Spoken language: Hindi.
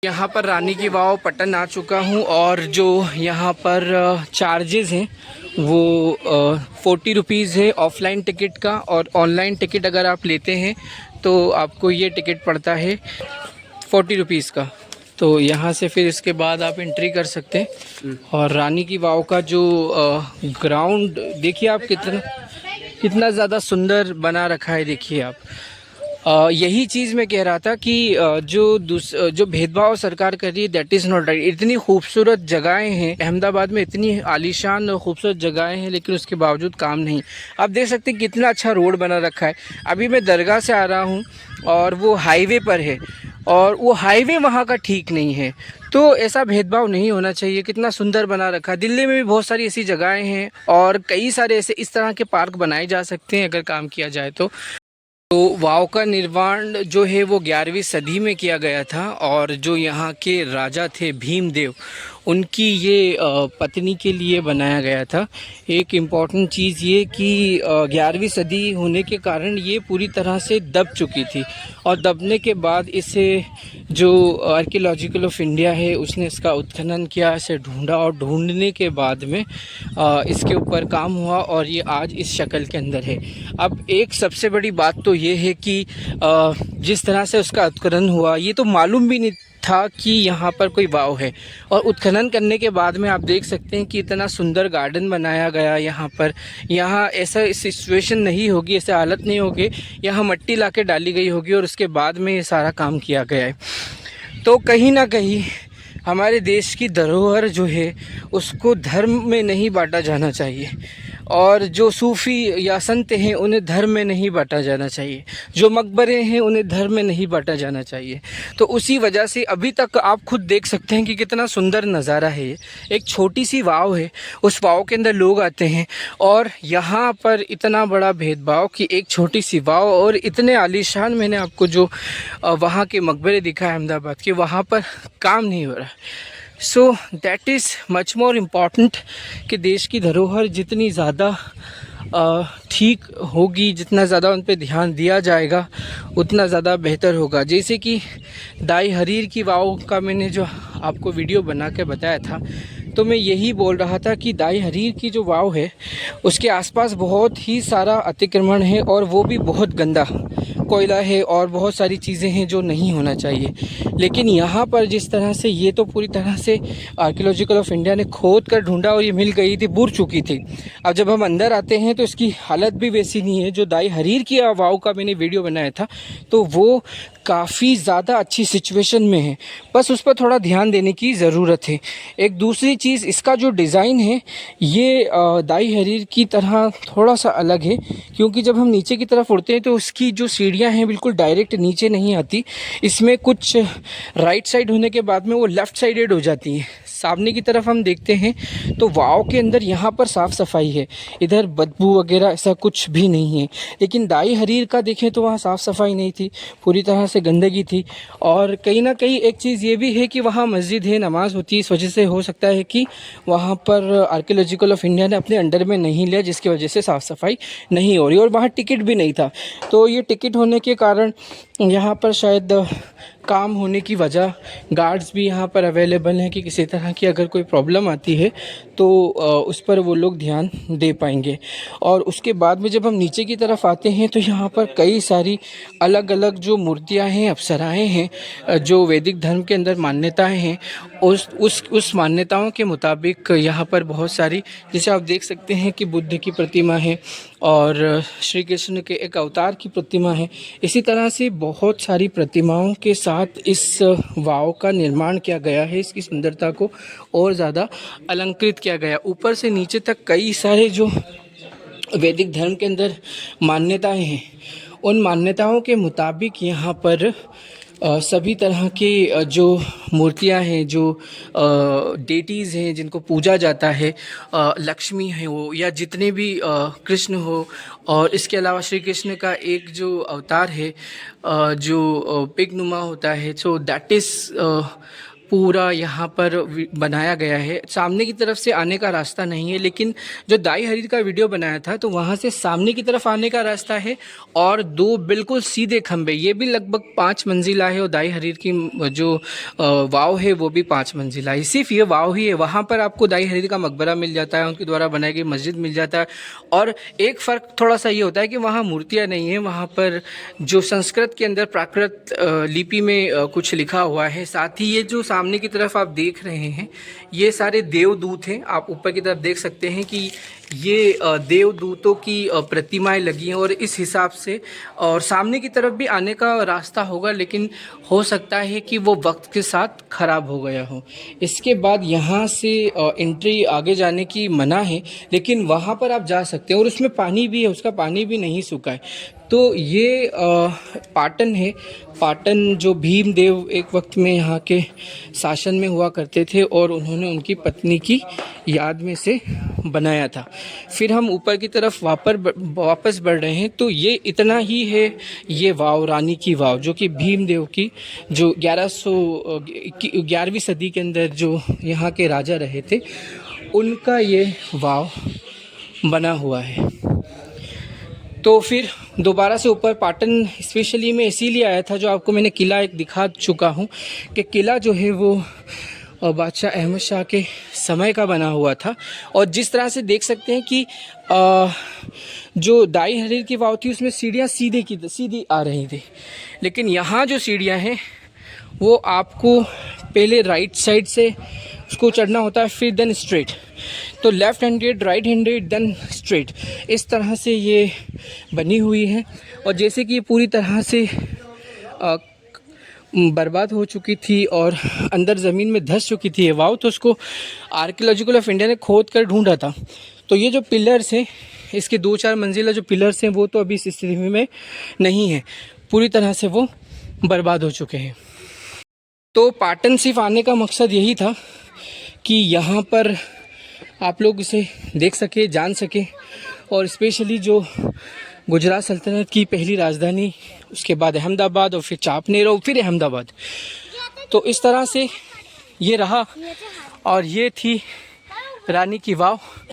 यहाँ पर रानी की वाव पटन आ चुका हूँ और जो यहाँ पर चार्जेस हैं वो 40 रुपीज़ है ऑफ़लाइन टिकट का, और ऑनलाइन टिकट अगर आप लेते हैं तो आपको ये टिकट पड़ता है 40 रुपीज़ का। तो यहाँ से फिर इसके बाद आप एंट्री कर सकते हैं। और रानी की वाव का जो ग्राउंड देखिए आप, कितना ज़्यादा सुंदर बना रखा है। देखिए आप, यही चीज़ मैं कह रहा था कि जो भेदभाव सरकार कर रही है दैट इज़ नॉट राइट। इतनी खूबसूरत जगहें हैं अहमदाबाद में, इतनी आलीशान और खूबसूरत जगहें हैं, लेकिन उसके बावजूद काम नहीं। आप देख सकते हैं कितना अच्छा रोड बना रखा है। अभी मैं दरगाह से आ रहा हूँ और वो हाईवे पर है, और वो हाईवे वहाँ का ठीक नहीं है। तो ऐसा भेदभाव नहीं होना चाहिए। कितना सुंदर बना रखा है। दिल्ली में भी बहुत सारी ऐसी जगहें हैं और कई सारे ऐसे इस तरह के पार्क बनाए जा सकते हैं अगर काम किया जाए तो। वाव का निर्माण जो है वो 11वीं सदी में किया गया था, और जो यहाँ के राजा थे भीमदेव, उनकी ये पत्नी के लिए बनाया गया था। एक इम्पॉर्टेंट चीज़ ये कि 11वीं सदी होने के कारण ये पूरी तरह से दब चुकी थी, और दबने के बाद इसे जो आर्कियोलॉजिकल ऑफ इंडिया है उसने इसका उत्खनन किया, इसे ढूंढा, और ढूंढने के बाद में इसके ऊपर काम हुआ और ये आज इस शक्ल के अंदर है। अब एक सबसे बड़ी बात तो ये है कि जिस तरह से उसका उत्खनन हुआ, ये तो मालूम भी नहीं था कि यहाँ पर कोई वाव है, और उत्खनन करने के बाद में आप देख सकते हैं कि इतना सुंदर गार्डन बनाया गया यहाँ पर। यहाँ ऐसा सिचुएशन नहीं होगी, ऐसे हालत नहीं होगी, यहाँ मट्टी लाके डाली गई होगी और उसके बाद में ये सारा काम किया गया है। तो कहीं ना कहीं हमारे देश की धरोहर जो है उसको धर्म में नहीं बांटा जाना चाहिए, और जो सूफ़ी या संत हैं उन्हें धर्म में नहीं बांटा जाना चाहिए, जो मकबरे हैं उन्हें धर्म में नहीं बांटा जाना चाहिए। तो उसी वजह से अभी तक आप खुद देख सकते हैं कि कितना सुंदर नज़ारा है ये। एक छोटी सी वाव है, उस वाव के अंदर लोग आते हैं, और यहाँ पर इतना बड़ा भेदभाव कि एक छोटी सी वाव और इतने आलीशान, मैंने आपको जो वहाँ के मकबरे दिखाए अहमदाबाद के, वहाँ पर काम नहीं हो रहा है। So that is much more important कि देश की धरोहर जितनी ज़्यादा ठीक होगी, जितना ज़्यादा उन पे ध्यान दिया जाएगा उतना ज़्यादा बेहतर होगा। जैसे कि दाई हरीर की वाव का मैंने जो आपको वीडियो बना के बताया था, तो मैं यही बोल रहा था कि दाई हरीर की जो वाव है उसके आसपास बहुत ही सारा अतिक्रमण है, और वो भी बहुत गंदा कोयला है और बहुत सारी चीज़ें हैं जो नहीं होना चाहिए। लेकिन यहाँ पर जिस तरह से ये तो पूरी तरह से आर्कियोलॉजिकल ऑफ इंडिया ने खोद कर ढूंढा और ये मिल गई थी, बुर चुकी थी। अब जब हम अंदर आते हैं तो इसकी हालत भी वैसी नहीं है। जो दाई हरीर की वाव का मैंने वीडियो बनाया था तो वो काफ़ी ज़्यादा अच्छी सिचुएशन में है, बस उस पर थोड़ा ध्यान देने की ज़रूरत है। एक दूसरी चीज़, इसका जो डिज़ाइन है ये दाई हरीर की तरह थोड़ा सा अलग है, क्योंकि जब हम नीचे की तरफ उड़ते हैं तो उसकी जो सीढ़ियाँ हैं बिल्कुल डायरेक्ट नीचे नहीं आती। इसमें कुछ राइट साइड होने के बाद में वो लेफ़्ट साइडेड हो जाती है। सामने की तरफ हम देखते हैं तो वाव के अंदर यहाँ पर साफ़ सफाई है, इधर बदबू वगैरह ऐसा कुछ भी नहीं है। लेकिन दाई हरीर का देखें तो वहाँ साफ़ सफाई नहीं थी, पूरी तरह से गंदगी थी। और कहीं ना कहीं एक चीज़ ये भी है कि वहाँ मस्जिद है, नमाज़ होती है, इस वजह से हो सकता है कि वहाँ पर आर्कियोलॉजिकल ऑफ इंडिया ने अपने अंडर में नहीं लिया, जिसकी वजह से साफ़ सफाई नहीं हो रही। और वहाँ टिकट भी नहीं था, तो ये टिकट होने के कारण यहाँ पर शायद काम होने की वजह गार्ड्स भी यहाँ पर अवेलेबल हैं कि किसी तरह की अगर कोई प्रॉब्लम आती है तो उस पर वो लोग ध्यान दे पाएंगे। और उसके बाद में जब हम नीचे की तरफ आते हैं तो यहाँ पर कई सारी अलग अलग जो मूर्तियाँ हैं, अप्सराएँ हैं, जो वैदिक धर्म के अंदर मान्यताएँ हैं, उस मान्यताओं के मुताबिक यहाँ पर बहुत सारी, जैसे आप देख सकते हैं कि बुद्ध की प्रतिमा है और श्री कृष्ण के एक अवतार की प्रतिमा है। इसी तरह से बहुत सारी प्रतिमाओं के साथ इस वाव का निर्माण किया गया है। इसकी सुंदरता को और ज़्यादा अलंकृत किया गया। ऊपर से नीचे तक कई सारे जो वैदिक धर्म के अंदर मान्यताएं हैं, उन मान्यताओं के मुताबिक यहाँ पर सभी तरह के जो मूर्तियां हैं, जो डेटीज़ हैं जिनको पूजा जाता है, लक्ष्मी है वो या जितने भी कृष्ण हो, और इसके अलावा श्री कृष्ण का एक जो अवतार है जो पिग नुमा होता है, सो दैट इज़ पूरा यहाँ पर बनाया गया है। सामने की तरफ से आने का रास्ता नहीं है, लेकिन जो दाई हरीर का वीडियो बनाया था तो वहाँ से सामने की तरफ आने का रास्ता है और दो बिल्कुल सीधे खंबे, ये भी लगभग 5 मंजिला है और दाई हरीर की जो वाव है वो भी 5 मंजिला है। सिर्फ ये वाव ही है, वहाँ पर आपको दाई हरीर का मकबरा मिल जाता है, उनके द्वारा बनाई गई मस्जिद मिल जाता है। और एक फ़र्क थोड़ा सा ये होता है कि वहाँ मूर्तियाँ नहीं हैं, वहाँ पर जो संस्कृत के अंदर प्राकृत लिपि में कुछ लिखा हुआ है। साथ ही ये जो सामने की तरफ आप देख रहे हैं ये सारे देवदूत हैं। आप ऊपर की तरफ देख सकते हैं कि ये देवदूतों की प्रतिमाएं लगी हैं और इस हिसाब से, और सामने की तरफ भी आने का रास्ता होगा, लेकिन हो सकता है कि वो वक्त के साथ ख़राब हो गया हो। इसके बाद यहाँ से एंट्री आगे जाने की मना है, लेकिन वहाँ पर आप जा सकते हैं और उसमें पानी भी है, उसका पानी भी नहीं सूखा है। तो ये पाटन है। पाटन जो भीमदेव एक वक्त में यहाँ के शासन में हुआ करते थे और उन्होंने उनकी पत्नी की याद में से बनाया था। फिर हम ऊपर की तरफ वापस बढ़ रहे हैं तो ये इतना ही है, ये वाव रानी की वाव जो कि भीमदेव की, जो 11वीं सदी के अंदर जो यहाँ के राजा रहे थे, उनका ये वाव बना हुआ है। तो फिर दोबारा से ऊपर पाटन स्पेशली मैं इसीलिए आया था, जो आपको मैंने किला एक दिखा चुका हूँ कि किला जो है वो बादशाह अहमद शाह के समय का बना हुआ था। और जिस तरह से देख सकते हैं कि जो दाई हरीर की वाव थी उसमें सीढ़ियाँ सीधी आ रही थी, लेकिन यहाँ जो सीढ़ियाँ हैं वो आपको पहले राइट साइड से उसको चढ़ना होता है, फिर देन स्ट्रेट। तो left handed, right handed, then straight, इस तरह से ये बनी हुई है। और जैसे कि ये पूरी तरह से बर्बाद हो चुकी थी और अंदर ज़मीन में धंस चुकी थी ये वाव, तो उसको आर्कियोलॉजिकल ऑफ इंडिया ने खोद कर ढूंढा था। तो ये जो पिलर्स हैं, इसके 2-4 मंजिला जो पिलर्स हैं वो तो अभी इस स्थिति में नहीं है, पूरी तरह से वो बर्बाद हो चुके हैं। तो पाटन सिर्फ आने का मकसद यही था कि यहाँ पर आप लोग इसे देख सके, जान सके, और स्पेशली जो गुजरात सल्तनत की पहली राजधानी, उसके बाद अहमदाबाद और फिर चापनेर और फिर अहमदाबाद, तो इस तरह से ये रहा। और ये थी रानी की वाव।